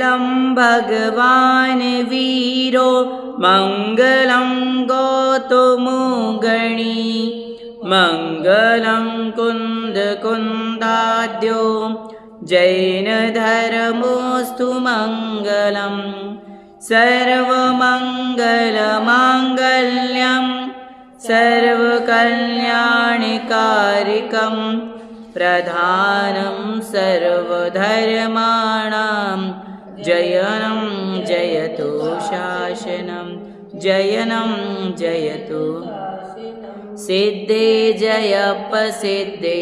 मङ्गलं भगवान् वीरो मङ्गलं गौतमोगणी मङ्गलं कुन्दकुन्दाद्यो जैनधर्मोऽस्तु मङ्गलं सर्वमङ्गलमाङ्गल्यं सर्वकल्याणकारिकं प्रधानं सर्वधर्माणां जयनं जयतु शासनं जयनं जयतु सिद्धे जयपसिद्धे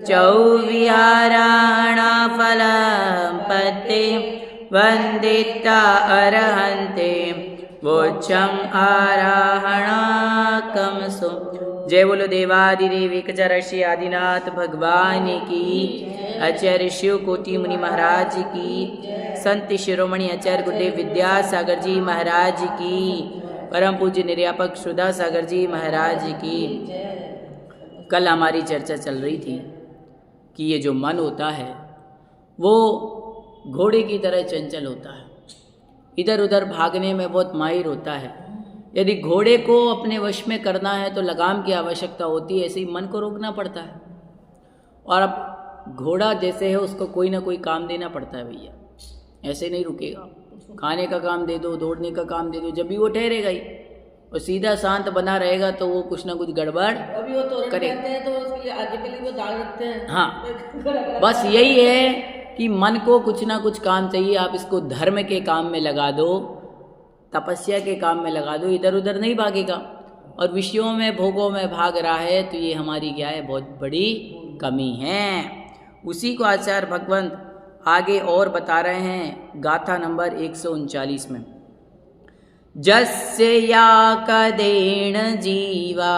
चौविहाराणाफलपते वन्दिता अर्हन्ते मोक्षम् आराहणाकमसु। जय बोलो देवादिदेव एकचरषि आदिनाथ भगवान की, आचार्य शिव कोटि मुनि महाराज की, संत शिरोमणि आचार्य गुरुदेव विद्यासागर जी महाराज की, परम पूज्य निर्यापक सुधा सागर जी महाराज की। कल हमारी चर्चा चल रही थी कि ये जो मन होता है वो घोड़े की तरह चंचल होता है, इधर उधर भागने में बहुत माहिर होता है। यदि घोड़े को अपने वश में करना है तो लगाम की आवश्यकता होती है, ऐसे ही मन को रोकना पड़ता है। और अब घोड़ा जैसे है उसको कोई ना कोई काम देना पड़ता है भैया, ऐसे नहीं रुकेगा। खाने का काम दे दो, दौड़ने का काम दे दो, जब भी वो ठहरेगा ही। और सीधा शांत बना रहेगा तो वो कुछ ना कुछ गड़बड़ अभी वो तोरण करेगा। करते हैं तो उसके लिए आगे के लिए वो दाल रखते हैं। हाँ, बस यही है कि मन को कुछ ना कुछ काम चाहिए। आप इसको धर्म के काम में लगा दो, तपस्या के काम में लगा दो, इधर उधर नहीं भागेगा। और विषयों में भोगों में भाग रहा है तो ये हमारी क्या है, बहुत बड़ी कमी है। उसी को आचार्य भगवंत आगे और बता रहे हैं गाथा नंबर 139 में। जस्य या कदेण जीवा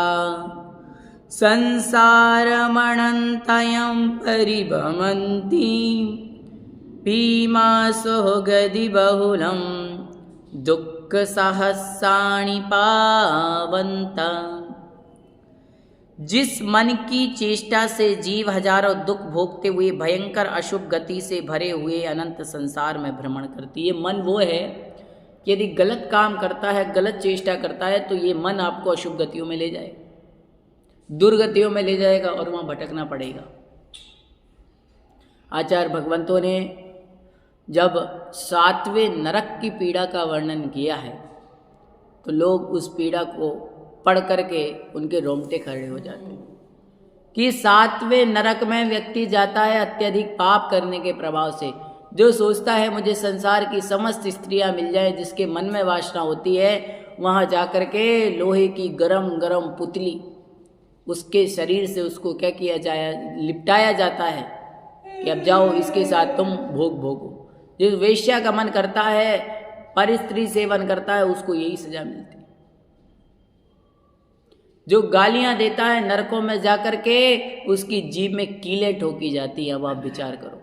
संसारमनन्तयं परिभ्रमन्ति भीमासो गदि बहुलं दुःख सहस्राणि पावन्ता। जिस मन की चेष्टा से जीव हजारों दुख भोगते हुए भयंकर अशुभ गति से भरे हुए अनंत संसार में भ्रमण करती है। मन वो है कि यदि गलत काम करता है, गलत चेष्टा करता है तो ये मन आपको अशुभ गतियों में ले जाएगा, दुर्गतियों में ले जाएगा और वहाँ भटकना पड़ेगा। आचार्य भगवंतों ने जब 7वें नरक की पीड़ा का वर्णन किया है तो लोग उस पीड़ा को पढ़ करके उनके रोंगटे खड़े हो जाते हैं कि 7वें नरक में व्यक्ति जाता है अत्यधिक पाप करने के प्रभाव से। जो सोचता है मुझे संसार की समस्त स्त्रियां मिल जाए, जिसके मन में वासना होती है, वहाँ जाकर के लोहे की गरम गरम पुतली उसके शरीर से उसको क्या किया जाए, लिपटाया जाता है कि अब जाओ इसके साथ तुम भोग भोगो। जिस वेश्या का मन करता है, पर स्त्री सेवन करता है, उसको यही सजा मिलती है। जो गालियां देता है नरकों में जाकर के, उसकी जीभ में कीलें ठोकी जाती है। अब आप विचार करो,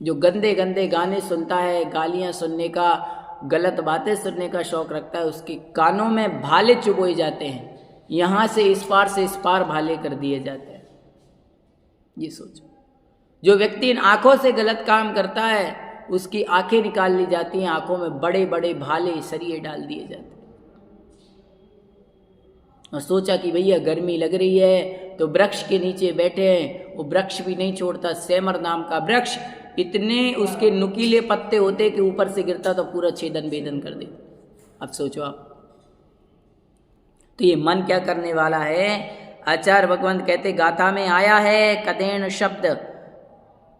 जो गंदे गंदे गाने सुनता है, गालियां सुनने का, गलत बातें सुनने का शौक रखता है, उसके कानों में भाले चुभोए जाते हैं, यहाँ से इस पार से इस पार भाले कर दिए जाते हैं। ये सोचो, जो व्यक्ति इन आँखों से गलत काम करता है उसकी आंखें निकाल ली जाती हैं, आंखों में बड़े बड़े भाले सरिये डाल दिए जाते हैं। और सोचा कि भैया गर्मी लग रही है तो वृक्ष के नीचे बैठे हैं, वो वृक्ष भी नहीं छोड़ता। सेमर नाम का वृक्ष, इतने उसके नुकीले पत्ते होते कि ऊपर से गिरता तो पूरा छेदन बेदन कर दे। अब सोचो आप, तो ये मन क्या करने वाला है। आचार्य भगवंत कहते गाथा में आया है कदेण शब्द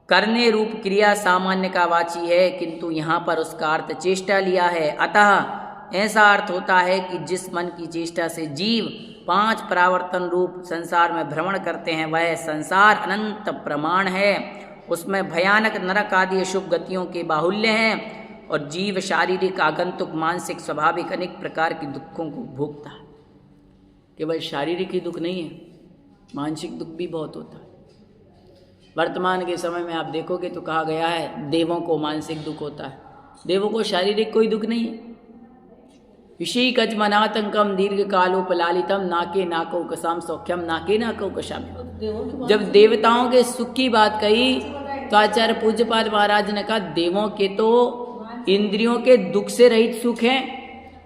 करने रूप क्रिया सामान्य का वाची है, किंतु यहाँ पर उसका अर्थ चेष्टा लिया है। अतः ऐसा अर्थ होता है कि जिस मन की चेष्टा से जीव 5 परावर्तन रूप संसार में भ्रमण करते हैं, वह संसार अनंत प्रमाण है, उसमें भयानक नरक आदि अशुभ गतियों के बाहुल्य हैं और जीव शारीरिक, आगंतुक, मानसिक, स्वाभाविक अनेक प्रकार के दुखों को भोगता है। केवल शारीरिक ही दुख नहीं है, मानसिक दुख भी बहुत होता है। वर्तमान के समय में आप देखोगे तो कहा गया है देवों को मानसिक दुख होता है, देवों को शारीरिक कोई दुख नहीं है। ऋषि कजमनातंकम दीर्घ कालोपलालितम नाके नाको कसाम सौख्यम नाके नाको कशाम। जब देवताओं के सुख की बात कही तो आचार्य पूज्यपाद महाराज ने कहा देवों के तो इंद्रियों के दुख से रहित सुख हैं,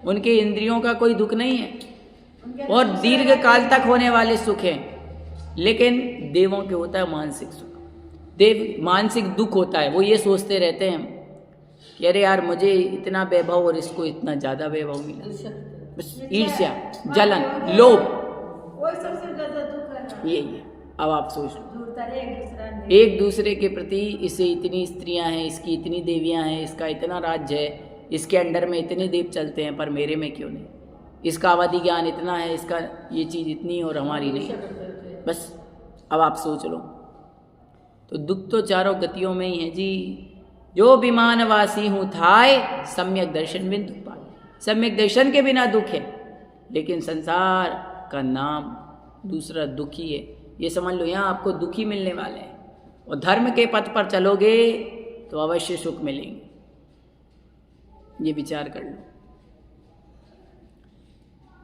उनके इंद्रियों का कोई दुख नहीं है और दीर्घ काल तक होने वाले सुख हैं, लेकिन देवों के होता है मानसिक सुख। देव मानसिक दुख होता है, वो ये सोचते रहते हैं कि अरे यार मुझे इतना वैभव और इसको इतना ज़्यादा वैभव मिला, बस ईर्ष्या, जलन, लोभ, यही है। अब आप सोच लो, एक दूसरे के प्रति इसे इतनी स्त्रियां हैं, इसकी इतनी देवियां हैं, इसका इतना राज्य है, इसके अंडर में इतने देव चलते हैं, पर मेरे में क्यों नहीं, इसका अवधि ज्ञान इतना है, इसका ये चीज़ इतनी और हमारी नहीं। बस अब आप सोच लो, तो दुख तो चारों गतियों में ही है जी। जो विमानवासी हूँ थाय सम्यक दर्शन बिन दुख पाए, सम्यक दर्शन के बिना दुख है, लेकिन संसार का नाम दूसरा दुख ही है, ये समझ लो। यहाँ आपको दुखी मिलने वाले हैं, और धर्म के पथ पर चलोगे तो अवश्य सुख मिलेंगे, ये विचार कर लो।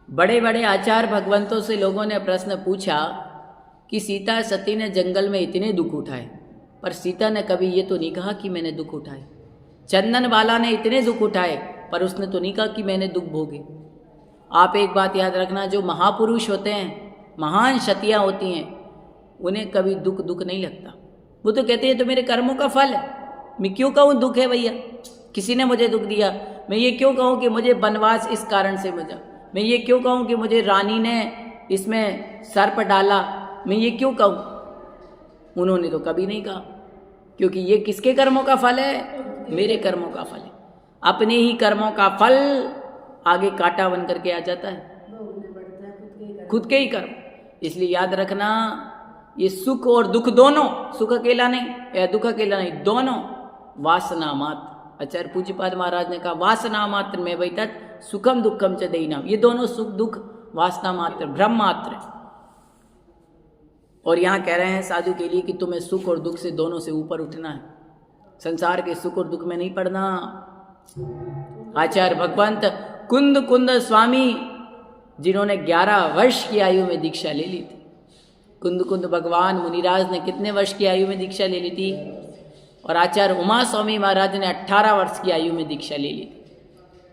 बड़े बड़े आचार्य भगवंतों से लोगों ने प्रश्न पूछा कि सीता सती ने जंगल में इतने दुख उठाए, पर सीता ने कभी ये तो नहीं कहा कि मैंने दुख उठाए। चंदन वाला ने इतने दुख उठाए, पर उसने तो नहीं कहा कि मैंने दुख भोगे। आप एक बात याद रखना, जो महापुरुष होते हैं, महान शतियाँ होती हैं, उन्हें कभी दुख नहीं लगता। वो तो कहते हैं तो मेरे कर्मों का फल है, मैं क्यों कहूँ दुख है भैया, किसी ने मुझे दुख दिया, मैं ये क्यों कहूँ कि मुझे वनवास इस कारण से मिला, मैं ये क्यों कहूँ कि मुझे रानी ने इसमें सर्प डाला, मैं ये क्यों कहूँ। उन्होंने तो कभी नहीं कहा, क्योंकि ये किसके कर्मों का फल है, मेरे कर्मों का फल है। अपने ही कर्मों का फल आगे कांटा बन करके आ जाता है, खुद के ही कर्म। इसलिए याद रखना, ये सुख और दुख दोनों, सुख अकेला नहीं या दुख अकेला नहीं, दोनों वासना मात्र। आचार्य पूज्यपाद महाराज ने कहा वासना मात्र में वही तत् सुखम दुखम च देहिनाम, ये दोनों सुख दुख वासना मात्र, भ्रम मात्र। और यहाँ कह रहे हैं साधु के लिए कि तुम्हें सुख और दुख से दोनों से ऊपर उठना है, संसार के सुख और दुख में नहीं पड़ना। आचार्य भगवंत कुंद स्वामी, जिन्होंने 11 वर्ष की आयु में दीक्षा ले ली थी, कुंद भगवान मुनिराज ने कितने वर्ष की आयु में दीक्षा ले ली थी, और आचार्य उमा स्वामी महाराज ने 18 वर्ष की आयु में दीक्षा ले ली थी,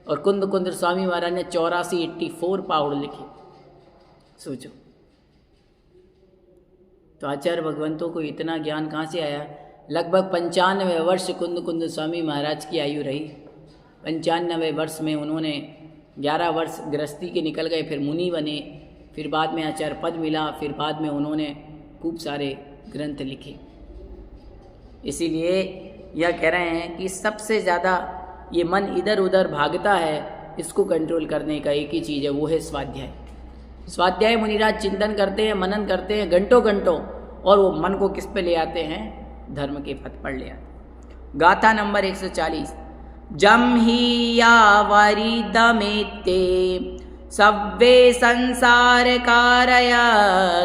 और कुंद स्वामी महाराज ने 84 पाहुड़ लिखे। सोचो, तो आचार्य भगवंतों को इतना ज्ञान कहाँ से आया। लगभग 95 वर्ष कुंद स्वामी महाराज की आयु रही। 95 वर्ष में उन्होंने 11 वर्ष गृहस्थी के निकल गए, फिर मुनि बने, फिर बाद में आचार्य पद मिला, फिर बाद में उन्होंने खूब सारे ग्रंथ लिखे। इसीलिए यह कह रहे हैं कि सबसे ज़्यादा ये मन इधर उधर भागता है, इसको कंट्रोल करने का एक ही चीज़ है, वो है स्वाध्याय। स्वाध्याय मुनिराज चिंतन करते हैं, मनन करते हैं घंटों घंटों, और वो मन को किस पे ले आते हैं, धर्म के पथ पर ले आते हैं। गाथा नंबर 140। जम ही यावरी दमेते सव्वे संसार कारया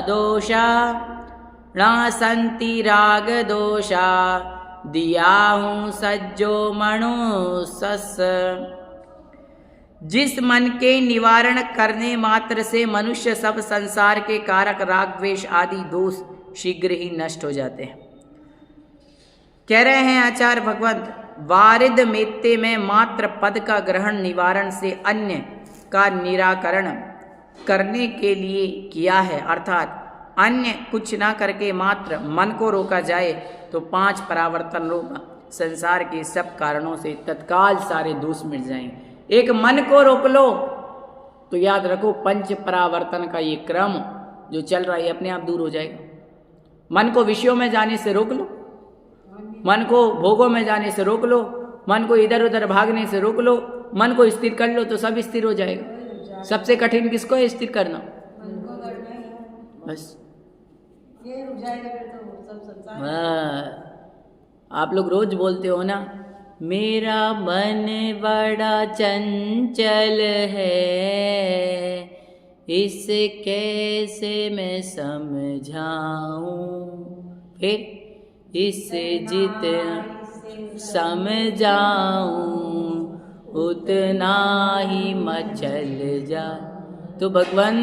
दोषा न संति राग दोषा दिया हूँ सज्जो मनुसस। जिस मन के निवारण करने मात्र से मनुष्य सब संसार के कारक राग द्वेष आदि दोष शीघ्र ही नष्ट हो जाते हैं। कह रहे हैं आचार्य भगवंत, वारिद मेत्ते में मात्र पद का ग्रहण निवारण से अन्य का निराकरण करने के लिए किया है, अर्थात अन्य कुछ ना करके मात्र मन को रोका जाए तो 5 परावर्तन रोग संसार के सब कारणों से तत्काल सारे दोष मिट जाएंगे। एक मन को रोक लो तो याद रखो 5 परावर्तन का ये क्रम जो चल रहा है अपने आप दूर हो जाएगा। मन को विषयों में जाने से रोक लो, मन को भोगों में जाने से रोक लो, मन को इधर उधर भागने से रोक लो, मन को स्थिर कर लो तो सब स्थिर हो जाएगा। सबसे कठिन किसको है स्थिर करना, बस। आप लोग रोज बोलते हो ना, मेरा मन बड़ा चंचल है, इसे कैसे मैं समझाऊं, फिर इससे जितना समझाऊं उतना ही मचल जा। तो भगवान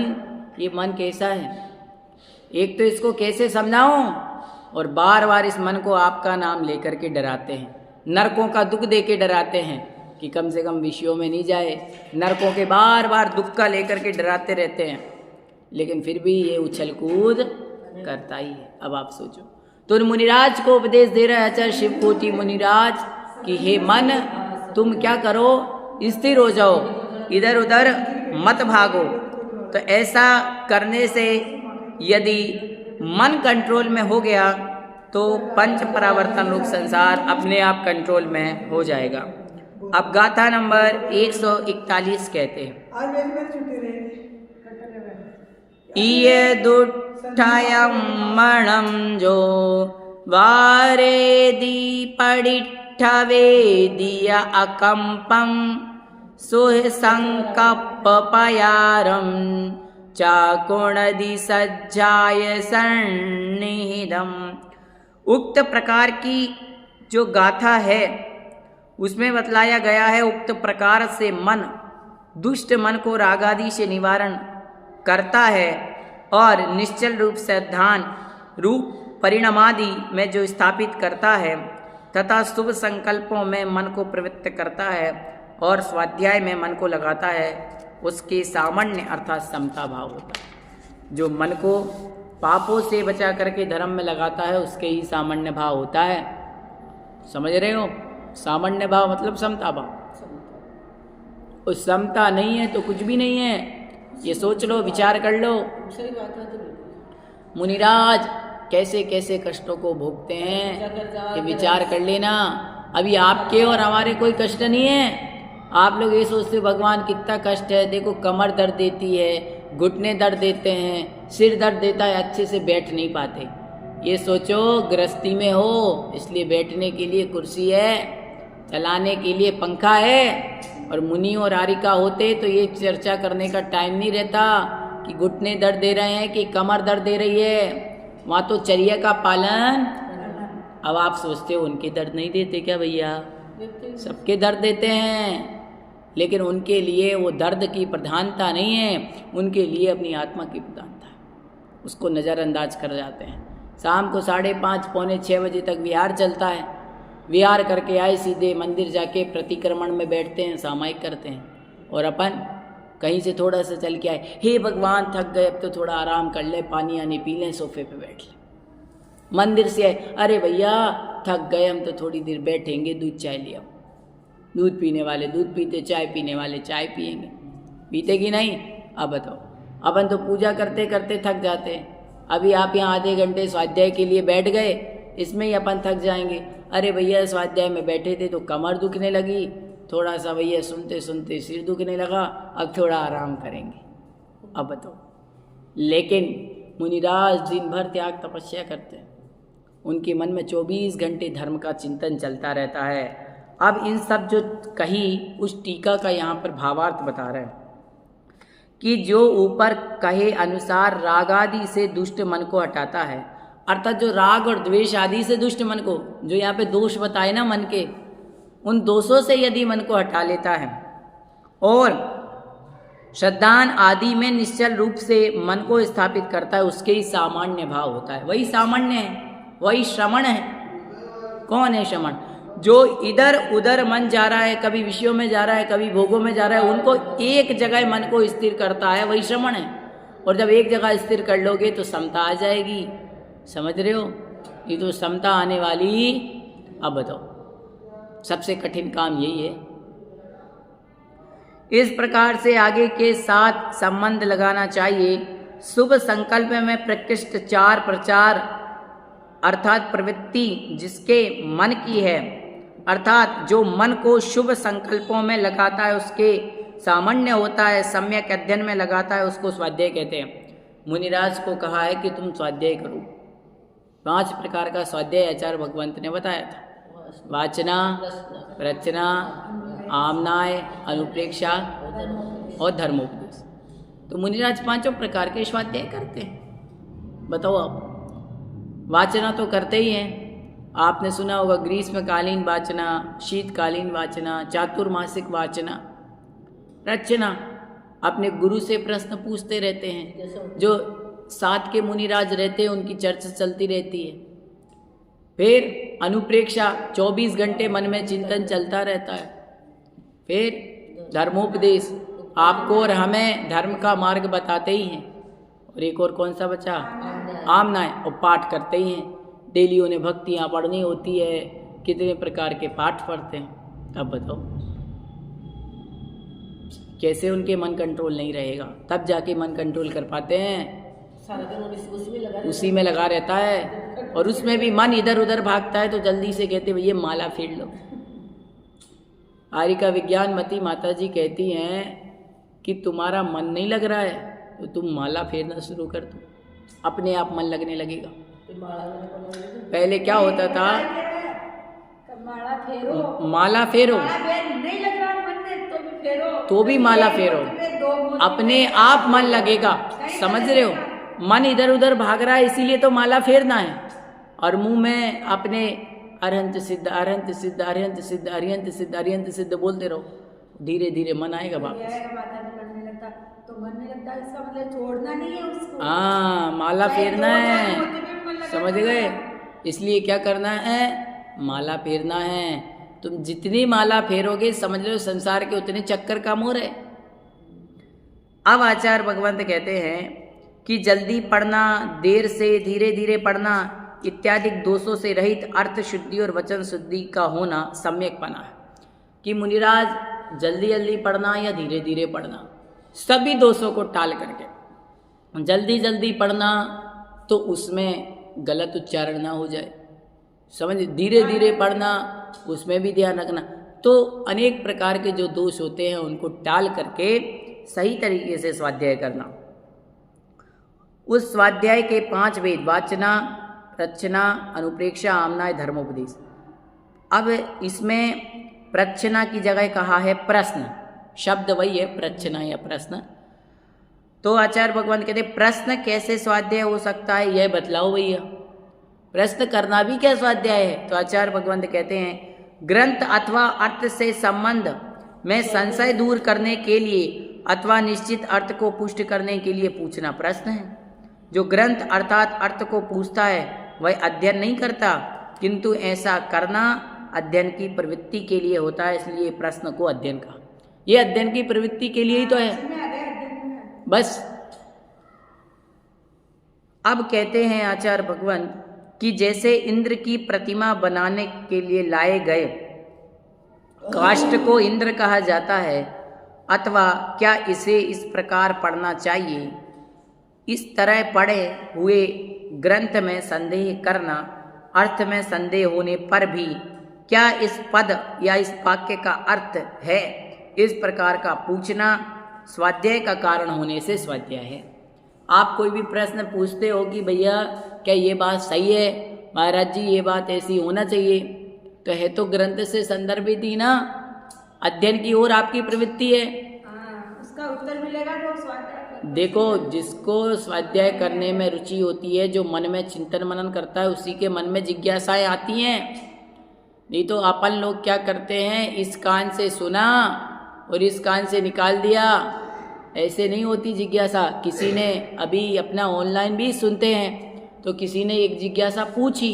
ये मन कैसा है, एक तो इसको कैसे समझाऊं, और बार बार इस मन को आपका नाम लेकर के डराते हैं, नरकों का दुख दे के डराते हैं कि कम से कम विषयों में नहीं जाए, नरकों के बार बार दुख का लेकर के डराते रहते हैं, लेकिन फिर भी ये उछल कूद करता ही है। अब आप सोचो, तो मुनिराज को उपदेश दे रहा है आचार्य शिवकोटि मुनिराज कि हे मन, तुम क्या करो, स्थिर हो जाओ, इधर उधर मत भागो। तो ऐसा करने से यदि मन कंट्रोल में हो गया तो पंच परावर्तन रूप संसार अपने आप कंट्रोल में हो जाएगा। अब गाथा नंबर 141 कहते हैं, इये दुट्ठयं मणं जो वारेदि पडिठवे दिया अकंपं सुह संकप्प पयारम चाकुणदि सज्जाय सन्निहितम्। उक्त प्रकार की जो गाथा है उसमें बतलाया गया है, उक्त प्रकार से मन दुष्ट मन को रागादि से निवारण करता है और निश्चल रूप से ध्यान रूप परिणामादि में जो स्थापित करता है तथा शुभ संकल्पों में मन को प्रवृत्त करता है और स्वाध्याय में मन को लगाता है, उसके सामान्य अर्थात समता भाव होता है। जो मन को पापों से बचा करके धर्म में लगाता है उसके ही सामान्य भाव होता है। समझ रहे हो? सामान्य भाव मतलब समता भाव। उस समता नहीं है तो कुछ भी नहीं है, ये सोच लो, विचार कर लो। सही बात है। तो मुनिराज कैसे कैसे कष्टों को भोगते हैं ये विचार कर लेना। अभी आपके और हमारे कोई कष्ट नहीं है। आप लोग ये सोचते हो भगवान कितना कष्ट है, देखो कमर दर्द देती है, घुटने दर्द देते हैं, सिर दर्द देता है, अच्छे से बैठ नहीं पाते। ये सोचो गृहस्थी में हो इसलिए बैठने के लिए कुर्सी है, चलाने के लिए पंखा है, और मुनि और आरिका होते तो ये चर्चा करने का टाइम नहीं रहता कि घुटने दर्द दे रहे हैं कि कमर दर्द दे रही है। वहाँ तो चर्या का पालन। अब आप सोचते हो उनके दर्द नहीं देते क्या भैया? सबके दर्द देते हैं, लेकिन उनके लिए वो दर्द की प्रधानता नहीं है, उनके लिए अपनी आत्मा की प्रधानता है, उसको नज़रअंदाज कर जाते हैं। शाम को 5:30 पौने 6 बजे तक विहार चलता है, विहार करके आए सीधे मंदिर जाके प्रतिक्रमण में बैठते हैं, सामायिक करते हैं, और अपन कहीं से थोड़ा सा चल के आए, हे भगवान थक गए अब तो थोड़ा आराम कर ले, पानी आनी पी लें, सोफे पे बैठ लें। मंदिर से आए, अरे भैया थक गए हम तो थोड़ी देर बैठेंगे, दूध चाय ले आओ। दूध पीने वाले दूध पीते, चाय पीने वाले चाय पिएंगे। पीते कि नहीं? अब बताओ, अपन तो पूजा करते करते थक जाते हैं। अभी आप यहाँ आधे घंटे स्वाध्याय के लिए बैठ गए, इसमें ही अपन थक जाएंगे। अरे भैया स्वाध्याय में बैठे थे तो कमर दुखने लगी, थोड़ा सा भैया सुनते सुनते सिर दुखने लगा, अब थोड़ा आराम करेंगे। अब बताओ, लेकिन मुनिराज दिन भर त्याग तपस्या करते हैं, उनके मन में 24 घंटे धर्म का चिंतन चलता रहता है। अब इन सब जो कही उस टीका का यहाँ पर भावार्थ बता रहे हैं कि जो ऊपर कहे अनुसार राग आदि से दुष्ट मन को हटाता है, अर्थात जो राग और द्वेष आदि से दुष्ट मन को, जो यहाँ पे दोष बताए ना मन के, उन दोषों से यदि मन को हटा लेता है और श्रद्धान आदि में निश्चल रूप से मन को स्थापित करता है, उसके ही सामान्य भाव होता है। वही सामान्य है, वही श्रमण है। कौन है श्रमण? जो इधर उधर मन जा रहा है, कभी विषयों में जा रहा है, कभी भोगों में जा रहा है, उनको एक जगह मन को स्थिर करता है, वही श्रमण है। और जब एक जगह स्थिर कर लोगे तो समता आ जाएगी। समझ रहे हो? ये तो समता आने वाली। अब बताओ, सबसे कठिन काम यही है। इस प्रकार से आगे के साथ संबंध लगाना चाहिए। शुभ संकल्प में प्रकृष्ट 4 प्रचार अर्थात प्रवृत्ति जिसके मन की है, अर्थात जो मन को शुभ संकल्पों में लगाता है उसके सामान्य होता है, सम्यक अध्ययन में लगाता है, उसको स्वाध्याय कहते हैं। मुनिराज को कहा है कि तुम स्वाध्याय करो। 5 प्रकार का स्वाध्याय आचार्य भगवंत ने बताया था। वाचना, रचना, आमनाय, अनुप्रेक्षा और धर्मोपदेश। तो मुनिराज 5 प्रकार के स्वाध्याय करते हैं। बताओ आप, वाचना तो करते ही हैं। आपने सुना होगा ग्रीष्मकालीन वाचना, शीतकालीन वाचना, चातुर्मासिक वाचना। रचना, अपने गुरु से प्रश्न पूछते रहते हैं। जो साथ के मुनिराज रहते हैं उनकी चर्चा चलती रहती है। फिर अनुप्रेक्षा 24 घंटे मन में चिंतन चलता रहता है। फिर धर्मोपदेश आपको और हमें धर्म का मार्ग बताते ही हैं। और एक और कौन सा बचा? आमनाएं। और पाठ करते ही हैं। डेली उन्हें भक्तियाँ पढ़नी होती है। कितने प्रकार के पाठ पढ़ते हैं। अब बताओ कैसे उनके मन कंट्रोल नहीं रहेगा? तब जाके मन कंट्रोल कर पाते हैं। सारा दिन उसी में लगा रहता है। और उसमें भी मन इधर उधर भागता है तो जल्दी से कहते भैया माला फेर लो। आरिका विज्ञानमती माता जी कहती हैं कि तुम्हारा मन नहीं लग रहा है तो तुम माला फेरना शुरू कर दो, अपने आप मन लगने लगेगा। पहले क्या होता था? माला फेरो नहीं लग रहा मन में तो भी फेरो, तो भी माला फेरो, अपने आप मन लगेगा। समझ रहे हो? मन इधर उधर भाग रहा है इसीलिए तो माला फेरना है। और मुंह में अपने अरहंत सिद्ध अरहंत सिद्ध अरहंत सिद्ध अरिहंत सिद्ध अरिहंत सिद्ध बोलते रहो, धीरे धीरे मन आएगा वापस। तो मन नहीं लगता इसका मतलब छोड़ना नहीं है उसको। हाँ, माला फेरना है। समझ गए? इसलिए क्या करना है? माला फेरना है। तुम जितनी माला फेरोगे समझ लो संसार के उतने चक्कर कम हो रहे। अब आचार्य भगवंत कहते हैं कि जल्दी पढ़ना, देर से धीरे धीरे पढ़ना इत्यादि दोषों से रहित अर्थ शुद्धि और वचन शुद्धि का होना सम्यक पना है। कि मुनिराज जल्दी जल्दी पढ़ना या धीरे धीरे पढ़ना, सभी दोषों को टाल करके जल्दी जल्दी पढ़ना तो उसमें गलत उच्चारण ना हो जाए। समझ? धीरे धीरे पढ़ना उसमें भी ध्यान रखना। तो अनेक प्रकार के जो दोष होते हैं उनको टाल करके सही तरीके से स्वाध्याय करना। उस स्वाध्याय के 5 वेद वाचना, प्रच्छना, अनुप्रेक्षा, आमनाय, धर्मोपदेश। अब इसमें प्रच्छना की जगह कहा है प्रश्न, शब्द वही है प्रच्छना या प्रश्न। तो आचार्य भगवान कहते प्रश्न कैसे स्वाध्याय हो सकता है यह बतलाओ भैया। प्रश्न करना भी क्या स्वाध्याय है? तो आचार्य भगवान कहते हैं ग्रंथ अथवा अर्थ से संबंध में संशय दूर करने के लिए अथवा निश्चित अर्थ को पुष्ट करने के लिए पूछना प्रश्न है। जो ग्रंथ अर्थात अर्थ को पूछता है वह अध्ययन नहीं करता, किंतु ऐसा करना अध्ययन की प्रवृत्ति के लिए होता है, इसलिए प्रश्न को अध्ययन कहा। ये अध्ययन की प्रवृत्ति के लिए ही तो है बस। अब कहते हैं आचार्य भगवान कि जैसे इंद्र की प्रतिमा बनाने के लिए लाए गए काष्ठ को इंद्र कहा जाता है, अथवा क्या इसे इस प्रकार पढ़ना चाहिए, इस तरह पढ़े हुए ग्रंथ में संदेह करना, अर्थ में संदेह होने पर भी क्या इस पद या इस वाक्य का अर्थ है, इस प्रकार का पूछना स्वाध्याय का कारण होने से स्वाध्याय है। आप कोई भी प्रश्न पूछते हो कि भैया क्या ये बात सही है, महाराज जी ये बात ऐसी होना चाहिए, तो है तो ग्रंथ से संदर्भित ही ना, अध्ययन की ओर आपकी प्रवृत्ति है। उसका उत्तर मिलेगा तो स्वाध्याय। देखो जिसको स्वाध्याय करने में रुचि होती है, जो मन में चिंतन मनन करता है, उसी के मन में जिज्ञासाएं आती हैं। नहीं तो अपन लोग क्या करते हैं, इस कान से सुना और इस कान से निकाल दिया, ऐसे नहीं होती जिज्ञासा। किसी ने अभी अपना ऑनलाइन भी सुनते हैं तो किसी ने एक जिज्ञासा पूछी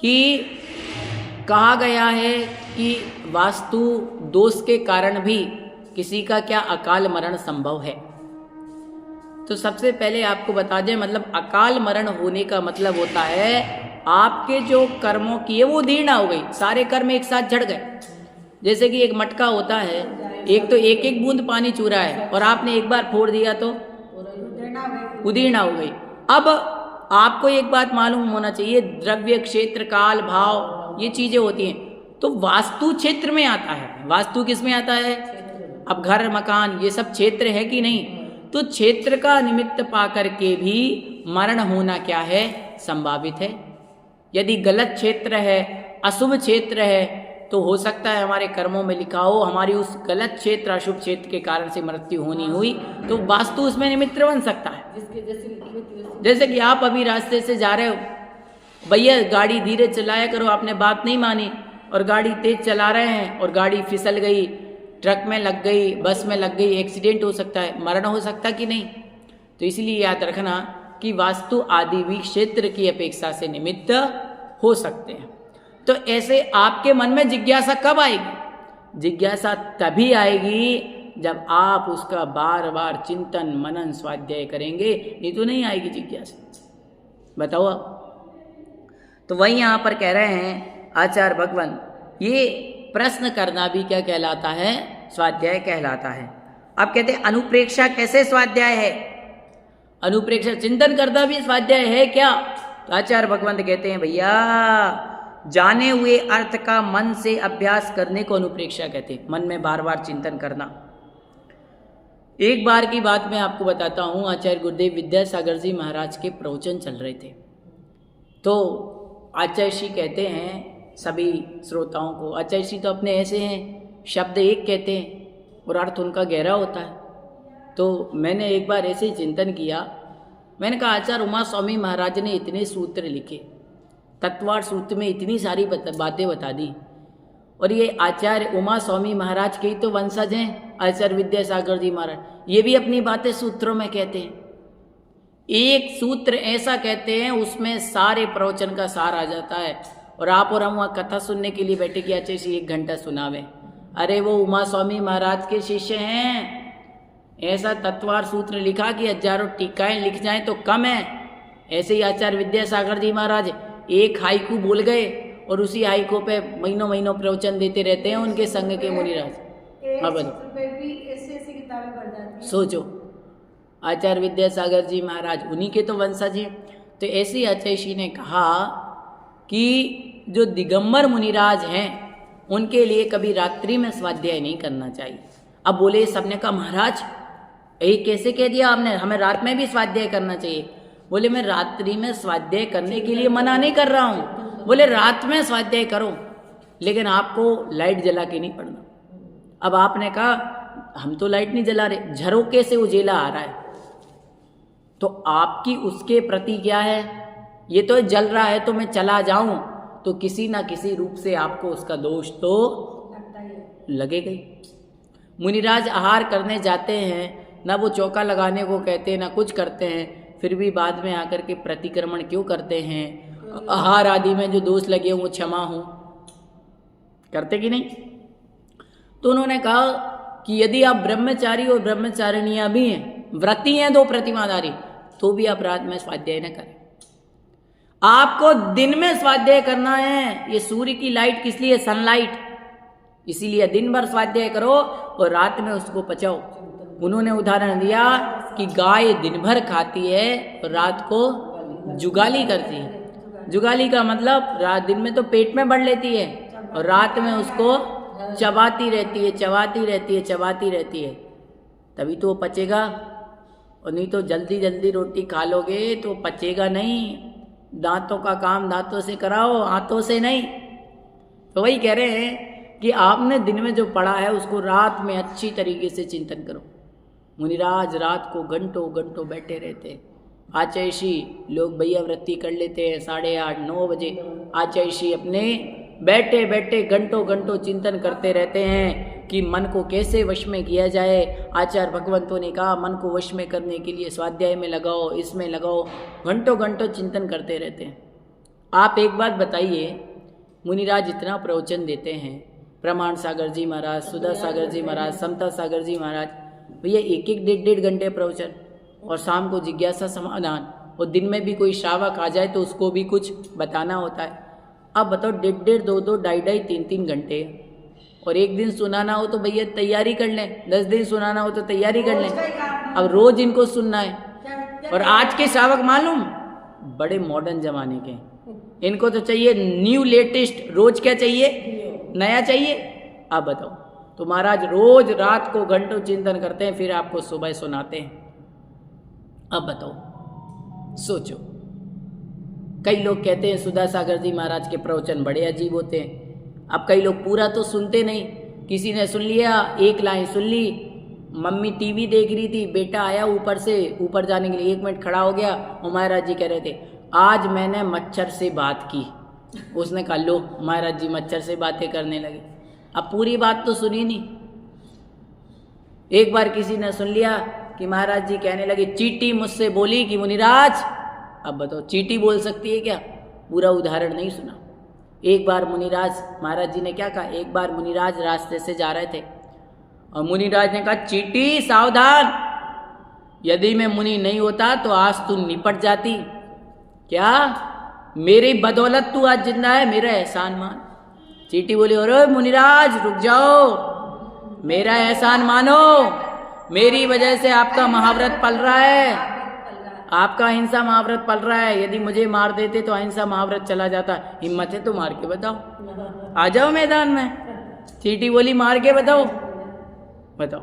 कि कहा गया है कि वास्तु दोष के कारण भी किसी का क्या अकाल मरण संभव है। तो सबसे पहले आपको बता दें, मतलब अकाल मरण होने का मतलब होता है आपके जो कर्मों किए वो दीर्णा हो गई, सारे कर्म एक साथ झड़ गए। जैसे कि एक मटका होता है, एक तो एक एक बूंद पानी चूरा है और आपने एक बार फोड़ दिया तो उदीर्णा हो गई। अब आपको एक बात मालूम होना चाहिए, द्रव्य, क्षेत्र, काल, भाव, ये चीजें होती हैं तो वास्तु क्षेत्र में आता है। वास्तु किस में आता है? अब घर, मकान, ये सब क्षेत्र है कि नहीं? तो क्षेत्र का निमित्त पाकर के भी मरण होना क्या है? संभावित है। यदि गलत क्षेत्र है, अशुभ क्षेत्र है, तो हो सकता है हमारे कर्मों में लिखा हो हमारी उस गलत क्षेत्र, अशुभ क्षेत्र के कारण से मृत्यु होनी हुई, तो वास्तु उसमें निमित्त बन सकता है। जैसे कि आप अभी रास्ते से जा रहे हो, भैया गाड़ी धीरे चलाया करो, आपने बात नहीं मानी और गाड़ी तेज चला रहे हैं और गाड़ी फिसल गई, ट्रक में लग गई, बस में लग गई, एक्सीडेंट हो सकता है, मरण हो सकता कि नहीं? तो इसलिए याद रखना कि वास्तु आदि भी क्षेत्र की अपेक्षा से निमित्त हो सकते हैं। तो ऐसे आपके मन में जिज्ञासा कब आएगी? जिज्ञासा तभी आएगी जब आप उसका बार बार चिंतन मनन स्वाध्याय करेंगे, नहीं तो नहीं आएगी जिज्ञासा। बताओ आप। तो वही यहाँ पर कह रहे हैं आचार्य भगवान, ये प्रश्न करना भी क्या कहलाता है? स्वाध्याय कहलाता है। अब कहते हैं अनुप्रेक्षा कैसे स्वाध्याय है? अनुप्रेक्षा चिंतन करना भी स्वाध्याय है क्या? तो आचार्य भगवंत कहते हैं भैया, जाने हुए अर्थ का मन से अभ्यास करने को अनुप्रेक्षा कहते हैं। मन में बार बार चिंतन करना। एक बार की बात मैं आपको बताता हूँ। आचार्य गुरुदेव विद्यासागर जी महाराज के प्रवचन चल रहे थे, तो आचार्य श्री कहते हैं सभी श्रोताओं को, आचार्य श्री तो अपने ऐसे हैं, शब्द एक कहते हैं और अर्थ उनका गहरा होता है। तो मैंने एक बार ऐसे ही चिंतन किया, मैंने कहा आचार्य उमा स्वामी महाराज ने इतने सूत्र लिखे, तत्वार्थ सूत्र में इतनी सारी बातें बता दी, और ये आचार्य उमा स्वामी महाराज के ही तो वंशज हैं, आचार्य विद्यासागर जी महाराज, ये भी अपनी बातें सूत्रों में कहते हैं। एक सूत्र ऐसा कहते हैं उसमें सारे प्रवचन का सार आ जाता है, और आप और हम वहाँ कथा सुनने के लिए बैठे कि आचार्य जी 1 घंटा सुनावे। अरे वो उमा स्वामी महाराज के शिष्य हैं, ऐसा तत्वार्थ सूत्र लिखा कि हजारों टीकाएं लिख जाएं तो कम है। ऐसे ही आचार्य विद्यासागर जी महाराज एक हाइकू बोल गए और उसी हाइकू पे महीनों महीनों प्रवचन देते रहते हैं उनके संग के मुनिराज। अब सोचो, आचार्य विद्यासागर जी महाराज उन्हीं के तो वंशज हैं। तो ऐसे ही आचार्य श्री ने कहा कि जो दिगंबर मुनिराज हैं उनके लिए कभी रात्रि में स्वाध्याय नहीं करना चाहिए। अब बोले सबने कहा महाराज यही कैसे कह दिया आपने, हमें रात में भी स्वाध्याय करना चाहिए। बोले मैं रात्रि में स्वाध्याय करने के लिए मना नहीं कर रहा हूँ, बोले रात में स्वाध्याय करो, लेकिन आपको लाइट जला के नहीं पढ़ना। अब आपने कहा हम तो लाइट नहीं जला रहे, झरोके से उजेला आ रहा है, तो आपकी उसके प्रति क्या है? ये तो जल रहा है तो मैं चला जाऊं, तो किसी ना किसी रूप से आपको उसका दोष तो लगेगा ही। मुनिराज आहार करने जाते हैं, ना वो चौका लगाने को कहते हैं ना कुछ करते हैं, फिर भी बाद में आकर के प्रतिक्रमण क्यों करते हैं? आहार आदि में जो दोष लगे हों वो क्षमा हो, करते कि नहीं? तो उन्होंने कहा कि यदि आप ब्रह्मचारी और ब्रह्मचारिणियां भी हैं, व्रती हैं 2 प्रतिमाधारी, तो भी आप रात में स्वाध्याय न करें। आपको दिन में स्वाध्याय करना है। ये सूर्य की लाइट किस लिए? सनलाइट, इसीलिए दिन भर स्वाध्याय करो और रात में उसको पचाओ। उन्होंने उदाहरण दिया कि गाय दिन भर खाती है और रात को जुगाली करती है। जुगाली का मतलब रात दिन में तो पेट में भर लेती है और रात में उसको चबाती रहती है, चबाती रहती है, चबाती रहती है, तभी तो वो पचेगा। और नहीं तो जल्दी जल्दी रोटी खा लोगे तो पचेगा नहीं। दांतों का काम दांतों से कराओ, हाथों से नहीं। तो वही कह रहे हैं कि आपने दिन में जो पढ़ा है उसको रात में अच्छी तरीके से चिंतन करो। मुनिराज रात को घंटों घंटों बैठे रहते। आचार्यशी लोग भैया वृत्ति कर लेते हैं 8:30 9 बजे। आचार्यशी अपने बैठे बैठे घंटों घंटों चिंतन करते रहते हैं कि मन को कैसे वश में किया जाए। आचार्य भगवंतों ने कहा मन को वश में करने के लिए स्वाध्याय में लगाओ, इसमें लगाओ, घंटों घंटों चिंतन करते रहते हैं। आप एक बात बताइए, मुनिराज इतना प्रवचन देते हैं, प्रमाण सागर जी महाराज, सुधा सागर जी महाराज, समता सागर जी महाराज, भैया 1-1 1.5 घंटे प्रवचन, और शाम को जिज्ञासा समाधान, और दिन में भी कोई श्रावक आ जाए तो उसको भी कुछ बताना होता है। अब बताओ 1.5 2 2 3 घंटे, और एक दिन सुनाना हो तो भैया तैयारी कर लें, 10 दिन सुनाना हो तो तैयारी कर लें। अब रोज इनको सुनना है। और आज के श्रावक मालूम बड़े मॉडर्न जमाने के, इनको तो चाहिए न्यू लेटेस्ट, रोज क्या चाहिए? नया चाहिए। अब बताओ, तो महाराज रोज रात को घंटों चिंतन करते हैं, फिर आपको सुबह सुनाते हैं। अब बताओ, सोचो। कई लोग कहते हैं सुधा सागर जी महाराज के प्रवचन बड़े अजीब होते हैं। अब कई लोग पूरा तो सुनते नहीं, किसी ने सुन लिया, 1 लाइन सुन ली, मम्मी टीवी देख रही थी, बेटा आया ऊपर से, ऊपर जाने के लिए 1 मिनट खड़ा हो गया, और महाराज जी कह रहे थे आज मैंने मच्छर से बात की। उसने कहा लो महाराज जी मच्छर से बातें करने लगे। अब पूरी बात तो सुनी नहीं। एक बार किसी ने सुन लिया कि महाराज जी कहने लगे चींटी मुझसे बोली कि मुनिराज, अब बताओ चींटी बोल सकती है क्या? पूरा उदाहरण नहीं सुना। एक बार मुनिराज, महाराज जी ने क्या कहा, एक बार मुनिराज रास्ते से जा रहे थे और मुनिराज ने कहा, चींटी सावधान, यदि मैं मुनि नहीं होता तो आज तू निपट जाती। क्या? मेरी बदौलत तू आज जिंदा है, मेरा एहसान मान। चींटी बोली, अरे मुनिराज रुक जाओ, मेरा एहसान मानो, मेरी वजह से आपका महाव्रत पल रहा है, आपका अहिंसा महाव्रत पल रहा है। यदि मुझे मार देते तो अहिंसा महाव्रत चला जाता। हिम्मत है तो मार के बताओ, आ जाओ मैदान में। चींटी बोली, मार के बताओ, बताओ।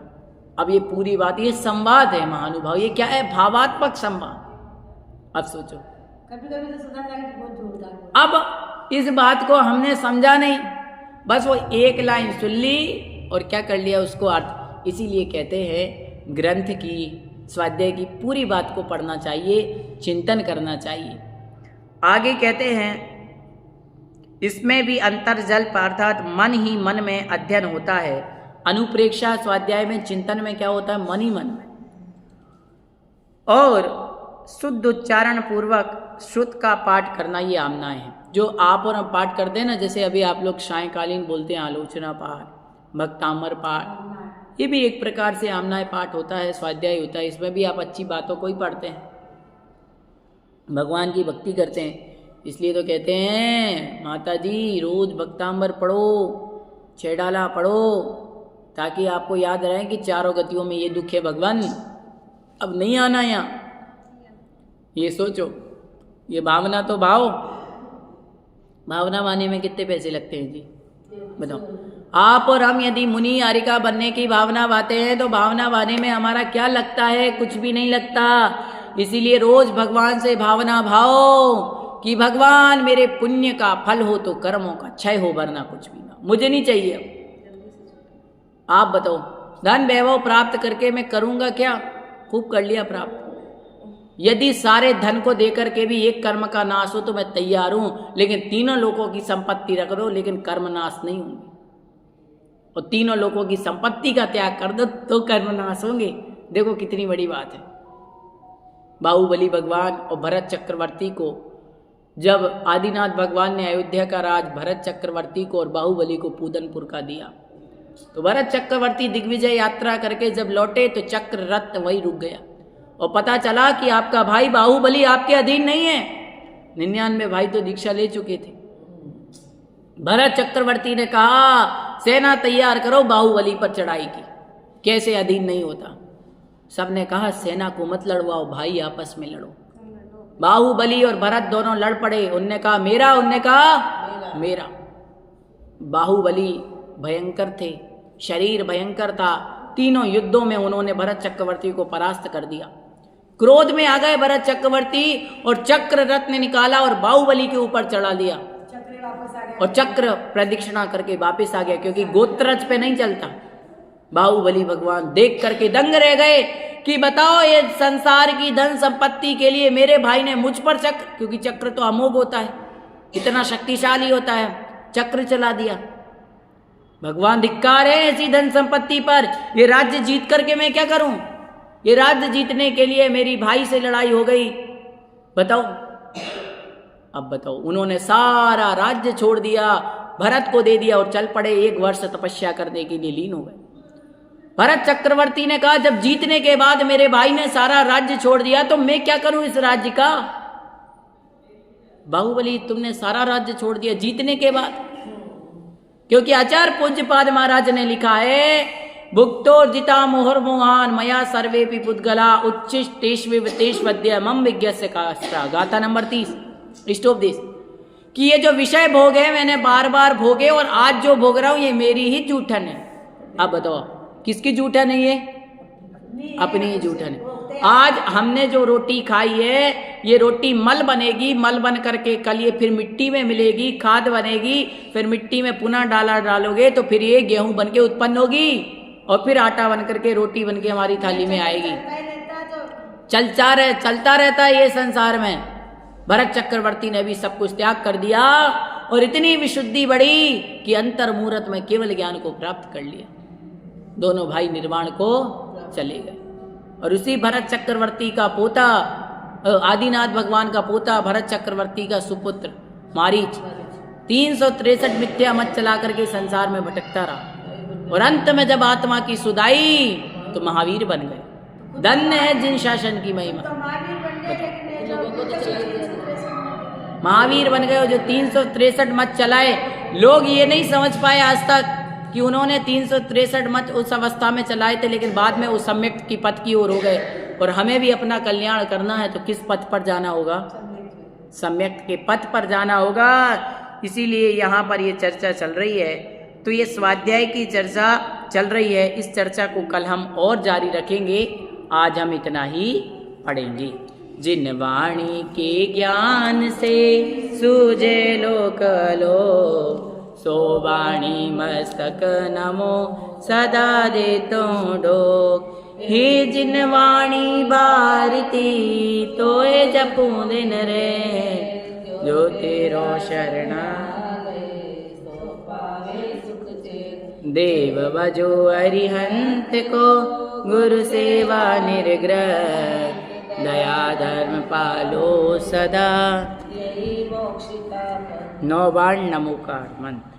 अब ये पूरी बात, ये संवाद है महानुभाव, ये क्या है, भावात्मक संवाद। अब सोचो, कभी कभी तो सुना था कि बहुत जोरदार। अब इस बात को हमने समझा नहीं, बस वो एक लाइन सुन ली और क्या कर लिया, उसको अर्थ। इसीलिए कहते हैं ग्रंथ की, स्वाध्याय की पूरी बात को पढ़ना चाहिए, चिंतन करना चाहिए। आगे कहते हैं, इसमें भी अंतर्जल्प अर्थात मन ही मन में अध्ययन होता है। अनुप्रेक्षा स्वाध्याय में, चिंतन में क्या होता है, मन ही मन में। और शुद्ध उच्चारण पूर्वक श्रुत का पाठ करना, ये आमना है। जो आप और हम पाठ करते हैं ना, जैसे अभी आप लोग सायंकालीन बोलते हैं आलोचना पाठ, भक्तामर पाठ, ये भी एक प्रकार से आमनाय पाठ होता है, स्वाध्याय होता है। इसमें भी आप अच्छी बातों को ही पढ़ते हैं, भगवान की भक्ति करते हैं। इसलिए तो कहते हैं माता जी रोज भक्तामर पढ़ो, छेड़ाला पढ़ो, ताकि आपको याद रहे कि चारों गतियों में ये दुख है भगवान, अब नहीं आना यहाँ। ये सोचो, ये भावना तो भावना वाने में कितने पैसे लगते हैं जी, बताओ। आप और हम यदि मुनि आरिका बनने की भावना बाते हैं तो भावना वाने में हमारा क्या लगता है, कुछ भी नहीं लगता। इसीलिए रोज भगवान से भावना भाओ कि भगवान मेरे पुण्य का फल हो तो कर्मों का क्षय हो, वरना कुछ भी ना, मुझे नहीं चाहिए। आप बताओ, धन वैभव प्राप्त करके मैं करूंगा क्या? खूब कर लिया प्राप्त। यदि सारे धन को देकर के भी एक कर्म का नाश हो तो मैं तैयार हूं, लेकिन तीनों लोगों की संपत्ति रख दो लेकिन कर्म नाश नहीं होंगे, और तीनों लोगों की संपत्ति का त्याग कर दो तो कर्म नाश होंगे। देखो कितनी बड़ी बात है। बाहुबली भगवान और भरत चक्रवर्ती को, जब आदिनाथ भगवान ने अयोध्या का राज भरत चक्रवर्ती को और बाहुबली को पूदनपुर का दिया, तो भरत चक्रवर्ती दिग्विजय यात्रा करके जब लौटे तो चक्र रत्न वही रुक गया, और पता चला कि आपका भाई बाहुबली आपके अधीन नहीं है। 99 भाई तो दीक्षा ले चुके थे। भरत चक्रवर्ती ने कहा सेना तैयार करो, बाहुबली पर चढ़ाई की। कैसे अधीन नहीं होता? सबने कहा सेना को मत लड़वाओ, भाई आपस में लड़ो। बाहुबली और भरत दोनों लड़ पड़े। उनने कहा मेरा, उनने कहा मेरा। बाहुबली भयंकर थे, शरीर भयंकर था। तीनों युद्धों में उन्होंने भरत चक्रवर्ती को परास्त कर दिया। क्रोध में आ गए भरत चक्रवर्ती और चक्र रत्न निकाला और बाहुबली के ऊपर चढ़ा दिया, और चक्र प्रदक्षिणा करके वापस आ गया, क्योंकि गोत्रज पे नहीं चलता। बाहुबली भगवान देख करके दंग रह गए कि बताओ, ये संसार की धन संपत्ति के लिए मेरे भाई ने मुझ पर चक्र, क्योंकि चक्र तो अमोघ होता है, इतना शक्तिशाली होता है, चक्र चला दिया। भगवान धिक्कार है ऐसी धन संपत्ति पर। ये राज्य जीत करके मैं क्या करूं? ये राज्य जीतने के लिए मेरी भाई से लड़ाई हो गई, बताओ। अब बताओ, उन्होंने सारा राज्य छोड़ दिया, भरत को दे दिया और चल पड़े 1 वर्ष तपस्या करने के लिए लीन हो गए। भरत चक्रवर्ती ने कहा जब जीतने के बाद मेरे भाई ने सारा राज्य छोड़ दिया तो मैं क्या करूं इस राज्य का? बाहुबली तुमने सारा राज्य छोड़ दिया जीतने के बाद, क्योंकि आचार्य पूज्यपाद महाराज ने लिखा है भुक्तोर्जिता मोहर मोहान मया सर्वे पुद्गला उच्चिष्टेष्वद्य मम विज्ञस्य काष्ठा। गाथा नंबर 30 इष्टोपदेश, कि ये जो विषय भोग है मैंने बार बार भोगे और आज जो भोग रहा हूं ये मेरी ही जूठन है। अब बताओ किसकी जूठन है? ये अपनी ही जूठन है। आज हमने जो रोटी खाई है ये रोटी मल बनेगी, मल बन करके कल ये फिर मिट्टी में मिलेगी, खाद बनेगी, फिर मिट्टी में पुनः डालोगे तो फिर ये गेहूं बन के उत्पन्न होगी और फिर आटा बन करके रोटी बन के हमारी थाली में आएगी। चलता रहता है ये संसार में। भरत चक्रवर्ती ने भी सब कुछ त्याग कर दिया और इतनी विशुद्धि बढ़ी कि अंतर मुहूर्त में केवल ज्ञान को प्राप्त कर लिया। दोनों भाई निर्वाण को चले गए। और उसी भरत चक्रवर्ती का पोता, आदिनाथ भगवान का पोता, भरत चक्रवर्ती का सुपुत्र मारीच 363 मिथ्या मत चला करके संसार में भटकता रहा और अंत में जब आत्मा की सुधाई तो महावीर बन गए। धन्य है जिन शासन की महिमा। तो महावीर बन गए, लेकिन ये जो महावीर बन गए जो 363 मत चलाए। लोग ये नहीं समझ पाए आज तक कि उन्होंने 363 मत उस अवस्था में चलाए थे, लेकिन बाद में वो सम्यक की पथ की ओर हो गए। और हमें भी अपना कल्याण करना है तो किस पथ पर जाना होगा? सम्यक के पथ पर जाना होगा। इसीलिए यहाँ पर ये चर्चा चल रही है। तो ये स्वाध्याय की चर्चा चल रही है। इस चर्चा को कल हम और जारी रखेंगे। आज हम इतना ही पढ़ेंगे। जिन वाणी के ज्ञान से सूझे लोक लो, सो वाणी मस्तक नमो सदा दे तो डोक। हे जिन वाणी भारती तोए जपू दिन रे, जो तेरो शरणा देव बजो अरिहंत को, गुरु सेवा निर्ग्रह, दया धर्म पालो सदा। 9 बार नमोकार मंत्र।